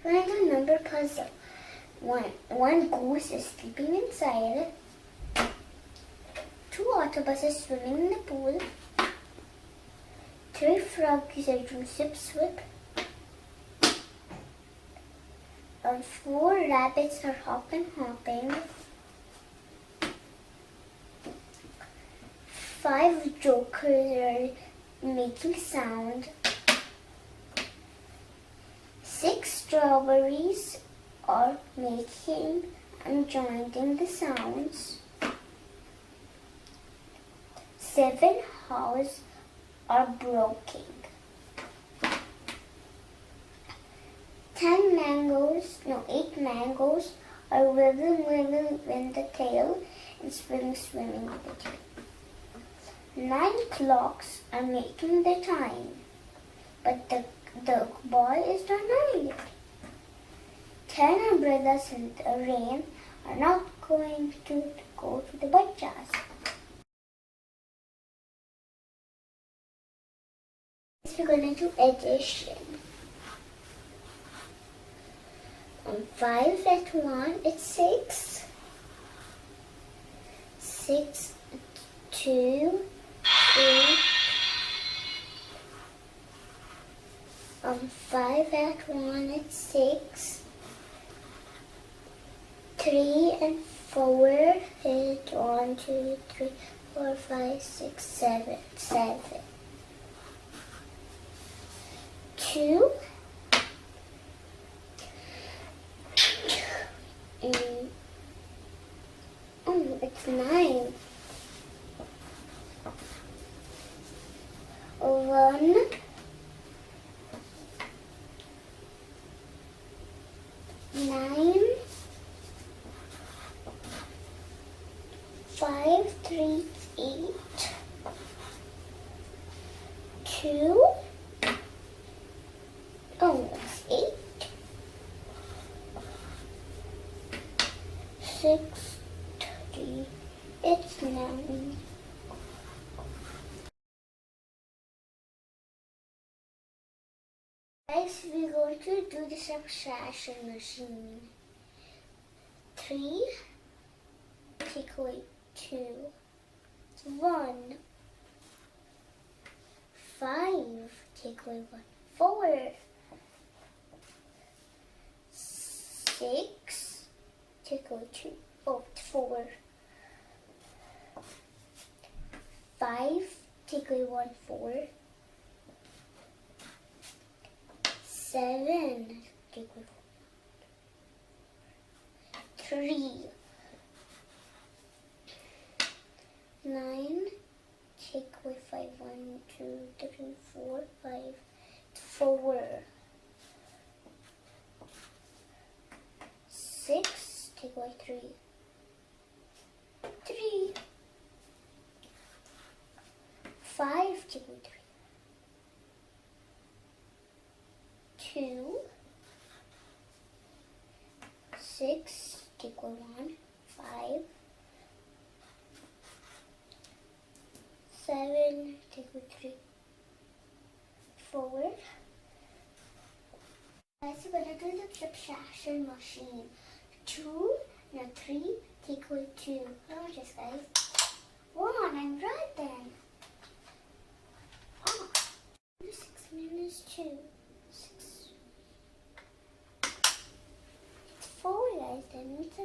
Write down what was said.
We're going to do number puzzle. One goose is sleeping inside. 2 octopuses swimming in the pool. 3 froggies are doing sip swip. 4 rabbits are hopping. 5 jokers are making sound. 6 strawberries are making and joining the sounds. 7 houses are broken. 8 mangoes are wiggling in the tail and swimming with the tail. 9 clocks are making the time, but the boy is not 9 yet. 10 umbrellas in the rain are not going to go to the butchers. We're going to do addition. 5 at 1, it's 6. 6, 2, 3. 5 at 1, it's 6. 3 and 4, it's 1, 2, 3, 4, 5, 6, 7. 2. It's 9. 1. 9. 5, 3, 8. 2. It's 8. 6, 3. It's 9. Guys, we're going to do the subtraction machine. 3 take away 2. It's 1. 5 take away 1. 4. 6 take away 2. It's 4. 5 take away 1. 4. 7 take away 3. 9 take away 5. 1, 2, 3, 4, 5. 4. 6 take away 3. 3. 5 take away 3. 2. 6 take away 1. 5. 7 take away 3. 4. Guys, we're going to do the subtraction machine. 2 and 3 take away 2. Oh, just guys. 1, I'm right then. 6 minus 2. 6. It's 4, guys. Then it's